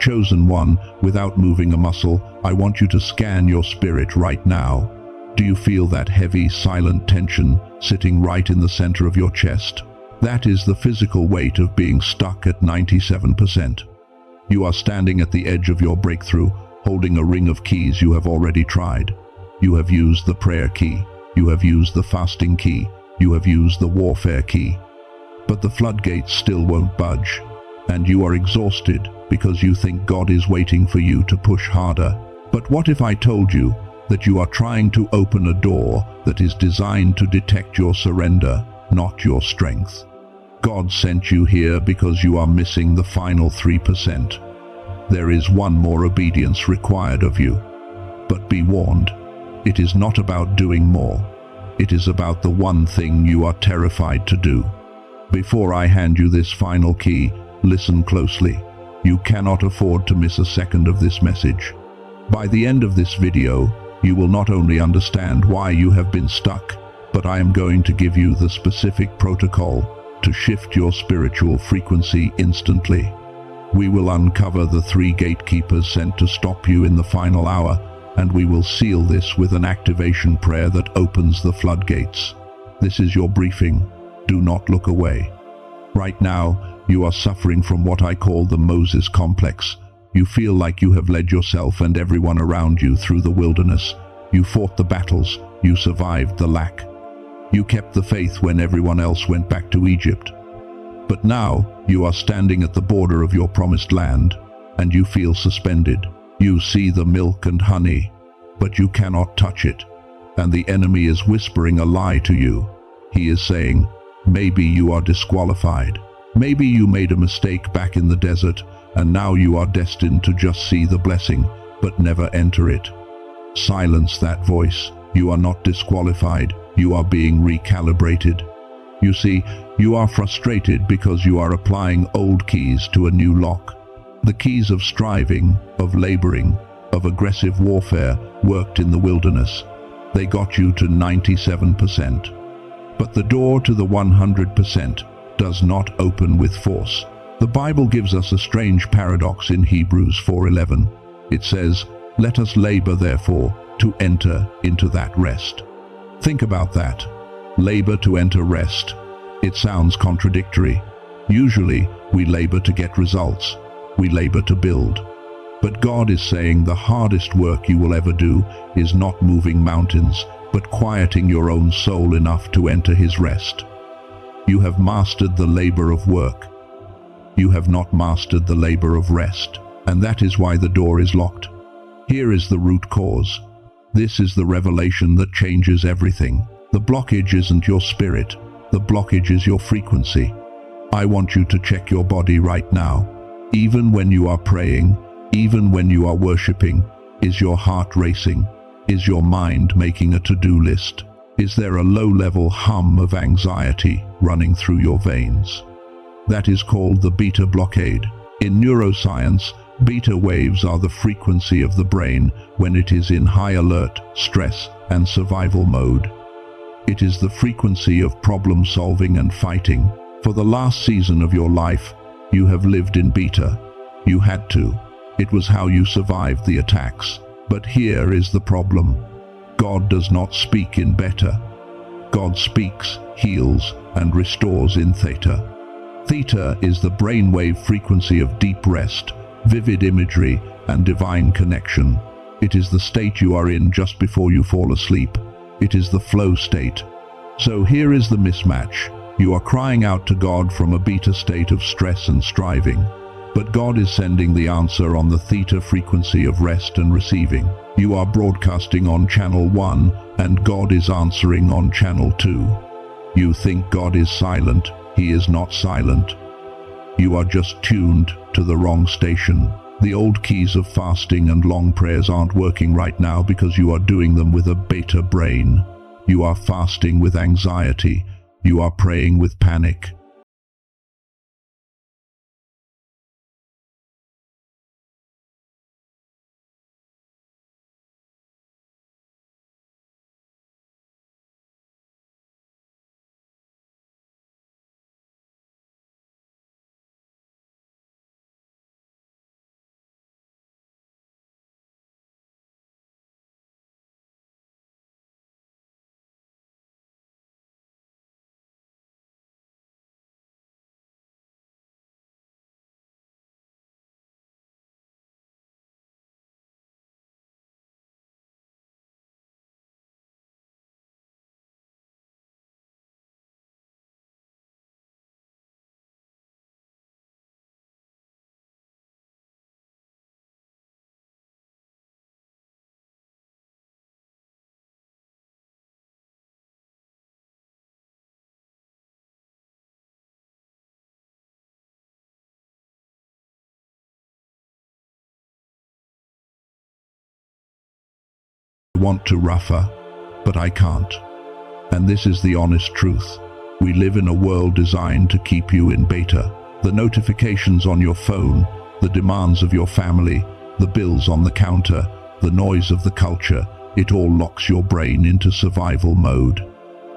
Chosen one, without moving a muscle, I want you to scan your spirit right now. Do you feel that heavy, silent tension sitting right in the center of your chest? That is the physical weight of being stuck at 97%. You are standing at the edge of your breakthrough, holding a ring of keys you have already tried. You have used the prayer key. You have used the fasting key. You have used the warfare key. But the floodgates still won't budge. And you are exhausted because you think God is waiting for you to push harder. But what if I told you that you are trying to open a door that is designed to detect your surrender, not your strength? God sent you here because you are missing the final 3%. There is one more obedience required of you. But be warned, it is not about doing more. It is about the one thing you are terrified to do. Before I hand you this final key, listen closely. You cannot afford to miss a second of this message. By the end of this video, you will not only understand why you have been stuck, but I am going to give you the specific protocol to shift your spiritual frequency instantly. We will uncover the 3 gatekeepers sent to stop you in the final hour, and we will seal this with an activation prayer that opens the floodgates. This is your briefing. Do not look away. Right now, you are suffering from what I call the Moses complex. You feel like you have led yourself and everyone around you through the wilderness. You fought the battles. You survived the lack. You kept the faith when everyone else went back to Egypt. But now, you are standing at the border of your promised land, and you feel suspended. You see the milk and honey, but you cannot touch it. And the enemy is whispering a lie to you. He is saying, maybe you are disqualified. Maybe you made a mistake back in the desert, and now you are destined to just see the blessing, but never enter it. Silence that voice. You are not disqualified. You are being recalibrated. You see, you are frustrated because you are applying old keys to a new lock. The keys of striving, of laboring, of aggressive warfare worked in the wilderness. They got you to 97%. But the door to the 100% does not open with force. The Bible gives us a strange paradox in Hebrews 4:11. It says, "Let us labor therefore to enter into that rest." Think about that. Labor to enter rest. It sounds contradictory. Usually, we labor to get results. We labor to build. But God is saying the hardest work you will ever do is not moving mountains, but quieting your own soul enough to enter His rest. You have mastered the labor of work. You have not mastered the labor of rest, and that is why the door is locked. Here is the root cause. This is the revelation that changes everything. The blockage isn't your spirit. The blockage is your frequency. I want you to check your body right now. Even when you are praying, even when you are worshiping, is your heart racing? Is your mind making a to-do list? Is there a low-level hum of anxiety running through your veins? That is called the beta blockade. In neuroscience, beta waves are the frequency of the brain when it is in high alert, stress, and survival mode. It is the frequency of problem solving and fighting. For the last season of your life, you have lived in beta. You had to. It was how you survived the attacks. But here is the problem. God does not speak in beta. God speaks, heals, and restores in theta. Theta is the brainwave frequency of deep rest, vivid imagery, and divine connection. It is the state you are in just before you fall asleep. It is the flow state. So here is the mismatch. You are crying out to God from a beta state of stress and striving. But God is sending the answer on the theta frequency of rest and receiving. You are broadcasting on channel 1, and God is answering on channel 2. You think God is silent. He is not silent. You are just tuned to the wrong station. The old keys of fasting and long prayers aren't working right now because you are doing them with a beta brain. You are fasting with anxiety. You are praying with panic. I want to rougher, but I can't. And this is the honest truth. We live in a world designed to keep you in beta. The notifications on your phone, the demands of your family, the bills on the counter, the noise of the culture, it all locks your brain into survival mode.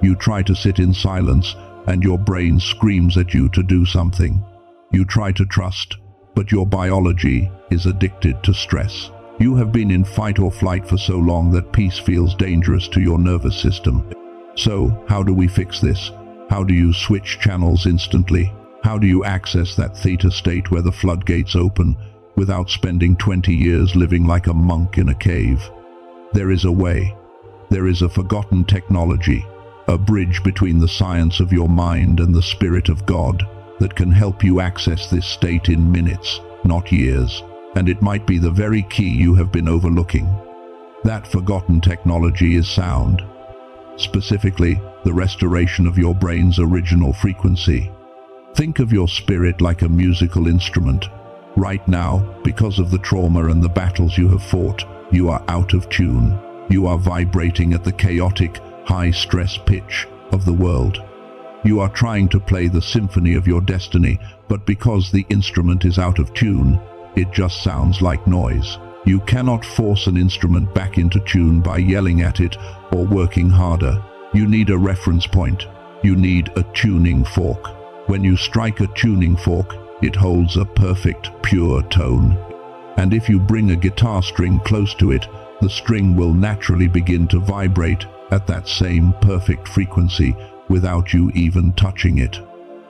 You try to sit in silence, and your brain screams at you to do something. You try to trust, but your biology is addicted to stress. You have been in fight or flight for so long that peace feels dangerous to your nervous system. So, how do we fix this? How do you switch channels instantly? How do you access that theta state where the floodgates open without spending 20 years living like a monk in a cave? There is a way. There is a forgotten technology, a bridge between the science of your mind and the Spirit of God that can help you access this state in minutes, not years. And it might be the very key you have been overlooking. That forgotten technology is sound. Specifically, the restoration of your brain's original frequency. Think of your spirit like a musical instrument. Right now, because of the trauma and the battles you have fought, you are out of tune. You are vibrating at the chaotic, high-stress pitch of the world. You are trying to play the symphony of your destiny, but because the instrument is out of tune, it just sounds like noise. You cannot force an instrument back into tune by yelling at it or working harder. You need a reference point. You need a tuning fork. When you strike a tuning fork, it holds a perfect, pure tone. And if you bring a guitar string close to it, the string will naturally begin to vibrate at that same perfect frequency without you even touching it.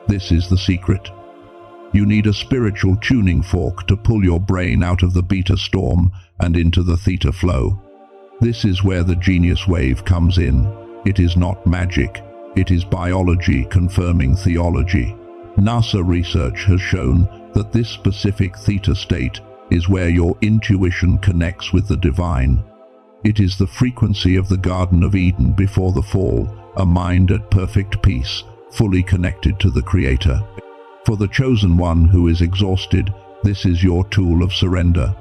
This is the secret. You need a spiritual tuning fork to pull your brain out of the beta storm and into the theta flow. This is where the genius wave comes in. It is not magic. It is biology confirming theology. NASA research has shown that this specific theta state is where your intuition connects with the divine. It is the frequency of the Garden of Eden before the fall, a mind at perfect peace, fully connected to the Creator. For the chosen one who is exhausted, this is your tool of surrender.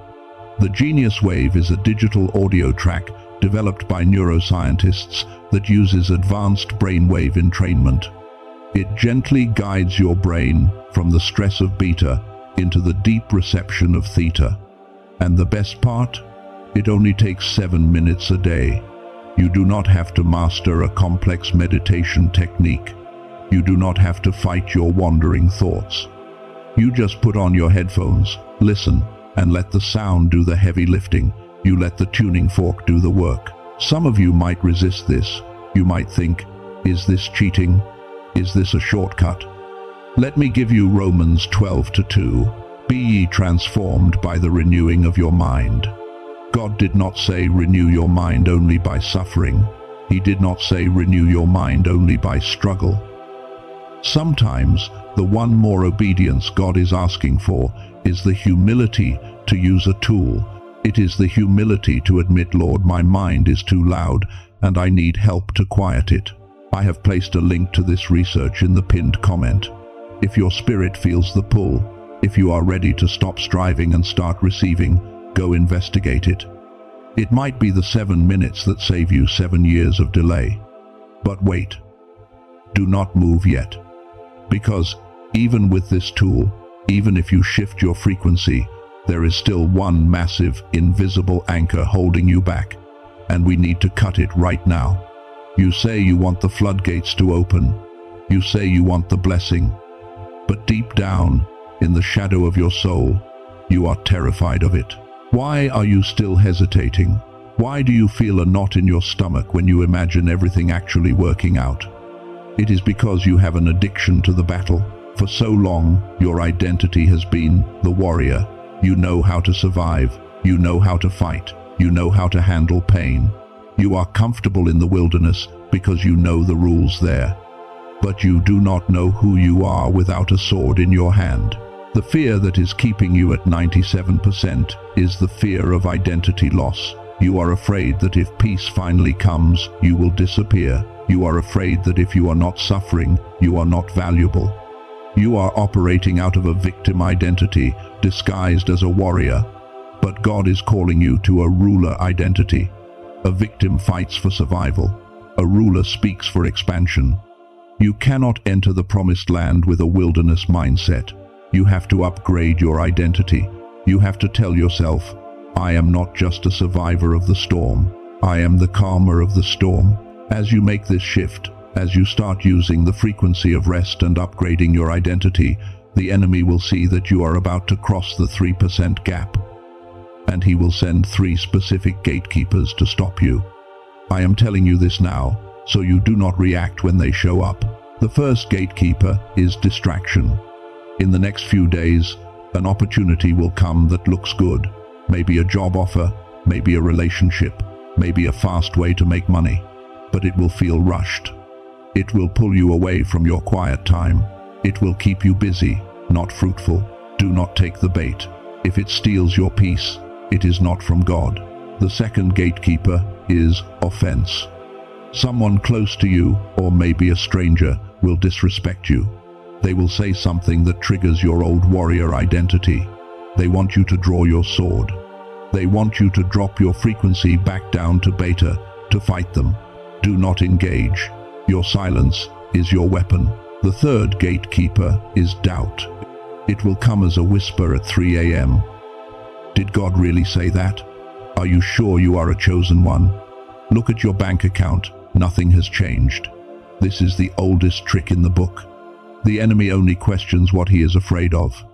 The Genius Wave is a digital audio track developed by neuroscientists that uses advanced brainwave entrainment. It gently guides your brain from the stress of beta into the deep reception of theta. And the best part? It only takes 7 minutes a day. You do not have to master a complex meditation technique. You do not have to fight your wandering thoughts. You just put on your headphones, listen, and let the sound do the heavy lifting. You let the tuning fork do the work. Some of you might resist this. You might think, is this cheating? Is this a shortcut? Let me give you Romans 12:2. Be ye transformed by the renewing of your mind. God did not say renew your mind only by suffering. He did not say renew your mind only by struggle. Sometimes, the one more obedience God is asking for is the humility to use a tool. It is the humility to admit, Lord, my mind is too loud and I need help to quiet it. I have placed a link to this research in the pinned comment. If your spirit feels the pull, if you are ready to stop striving and start receiving, go investigate it. It might be the 7 minutes that save you 7 years of delay. But wait. Do not move yet. Because even with this tool, even if you shift your frequency, there is still one massive, invisible anchor holding you back, and we need to cut it right now. You say you want the floodgates to open. You say you want the blessing. But deep down, in the shadow of your soul, you are terrified of it. Why are you still hesitating? Why do you feel a knot in your stomach when you imagine everything actually working out? It is because you have an addiction to the battle. For so long, your identity has been the warrior. You know how to survive. You know how to fight. You know how to handle pain. You are comfortable in the wilderness because you know the rules there. But you do not know who you are without a sword in your hand. The fear that is keeping you at 97% is the fear of identity loss. You are afraid that if peace finally comes, you will disappear. You are afraid that if you are not suffering, you are not valuable. You are operating out of a victim identity, disguised as a warrior. But God is calling you to a ruler identity. A victim fights for survival. A ruler speaks for expansion. You cannot enter the promised land with a wilderness mindset. You have to upgrade your identity. You have to tell yourself, I am not just a survivor of the storm. I am the calmer of the storm. As you make this shift, as you start using the frequency of rest and upgrading your identity, the enemy will see that you are about to cross the 3% gap. And he will send 3 specific gatekeepers to stop you. I am telling you this now, so you do not react when they show up. The first gatekeeper is distraction. In the next few days, an opportunity will come that looks good. Maybe a job offer, maybe a relationship, maybe a fast way to make money. But it will feel rushed. It will pull you away from your quiet time. It will keep you busy, not fruitful. Do not take the bait. If it steals your peace, it is not from God. The second gatekeeper is offense. Someone close to you, or maybe a stranger, will disrespect you. They will say something that triggers your old warrior identity. They want you to draw your sword. They want you to drop your frequency back down to beta, to fight them. Do not engage. Your silence is your weapon. The third gatekeeper is doubt. It will come as a whisper at 3 a.m. Did God really say that? Are you sure you are a chosen one? Look at your bank account. Nothing has changed. This is the oldest trick in the book. The enemy only questions what he is afraid of.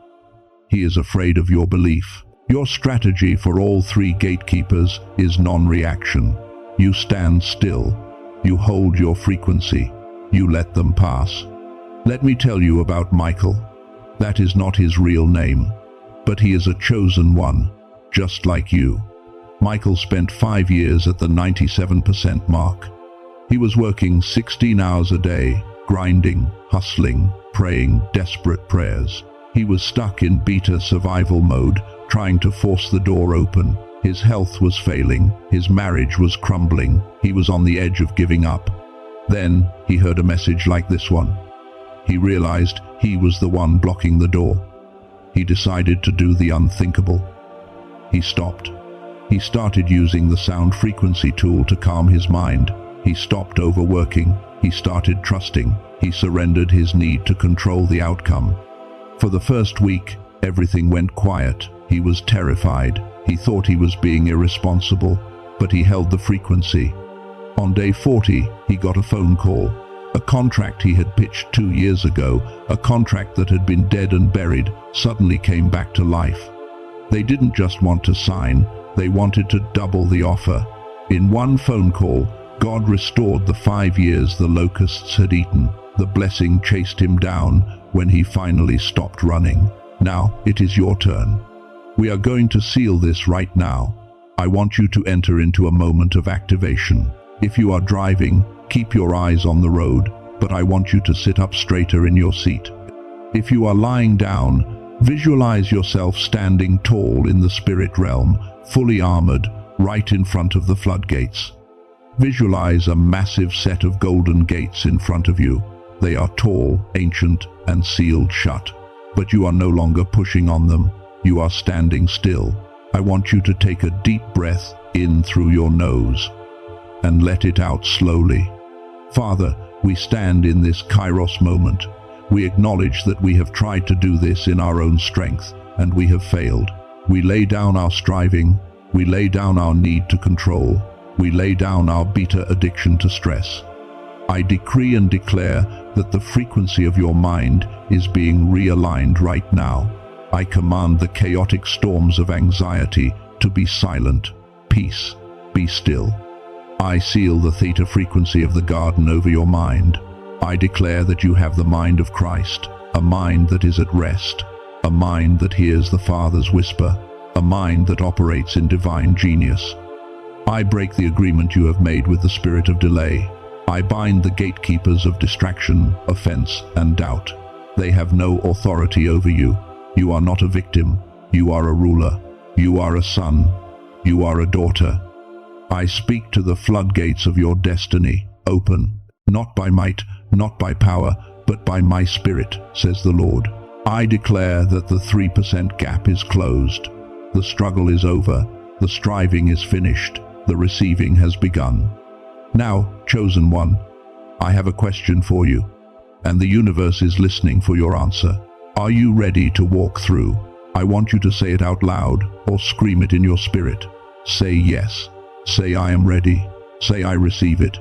He is afraid of your belief. Your strategy for all 3 gatekeepers is non-reaction. You stand still. You hold your frequency. You let them pass. Let me tell you about Michael. That is not his real name, but he is a chosen one, just like you. Michael spent 5 years at the 97% mark. He was working 16 hours a day, grinding, hustling, praying desperate prayers. He was stuck in beta survival mode, trying to force the door open. His health was failing. His marriage was crumbling. He was on the edge of giving up. Then he heard a message like this one. He realized he was the one blocking the door. He decided to do the unthinkable. He stopped. He started using the sound frequency tool to calm his mind. He stopped overworking. He started trusting. He surrendered his need to control the outcome. For the first week, everything went quiet. He was terrified. He thought he was being irresponsible, but he held the frequency. On day 40, he got a phone call. A contract he had pitched 2 years ago, a contract that had been dead and buried, suddenly came back to life. They didn't just want to sign, they wanted to double the offer. In one phone call, God restored the 5 years the locusts had eaten. The blessing chased him down when he finally stopped running. Now it is your turn. We are going to seal this right now. I want you to enter into a moment of activation. If you are driving, keep your eyes on the road, but I want you to sit up straighter in your seat. If you are lying down, visualize yourself standing tall in the spirit realm, fully armored, right in front of the floodgates. Visualize a massive set of golden gates in front of you. They are tall, ancient, and sealed shut. But you are no longer pushing on them. You are standing still. I want you to take a deep breath in through your nose and let it out slowly. Father, we stand in this Kairos moment. We acknowledge that we have tried to do this in our own strength, and we have failed. We lay down our striving. We lay down our need to control. We lay down our beta addiction to stress. I decree and declare that the frequency of your mind is being realigned right now. I command the chaotic storms of anxiety to be silent. Peace, be still. I seal the theta frequency of the garden over your mind. I declare that you have the mind of Christ, a mind that is at rest, a mind that hears the Father's whisper, a mind that operates in divine genius. I break the agreement you have made with the spirit of delay. I bind the gatekeepers of distraction, offense, and doubt. They have no authority over you. You are not a victim. You are a ruler. You are a son. You are a daughter. I speak to the floodgates of your destiny. Open, not by might, not by power, but by my spirit, says the Lord. I declare that the 3% gap is closed. The struggle is over. The striving is finished. The receiving has begun. Now, chosen one, I have a question for you, and the universe is listening for your answer. Are you ready to walk through? I want you to say it out loud or scream it in your spirit. Say yes. Say I am ready. Say I receive it.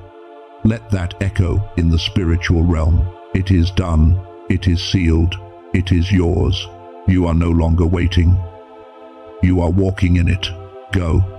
Let that echo in the spiritual realm. It is done. It is sealed. It is yours. You are no longer waiting. You are walking in it. Go.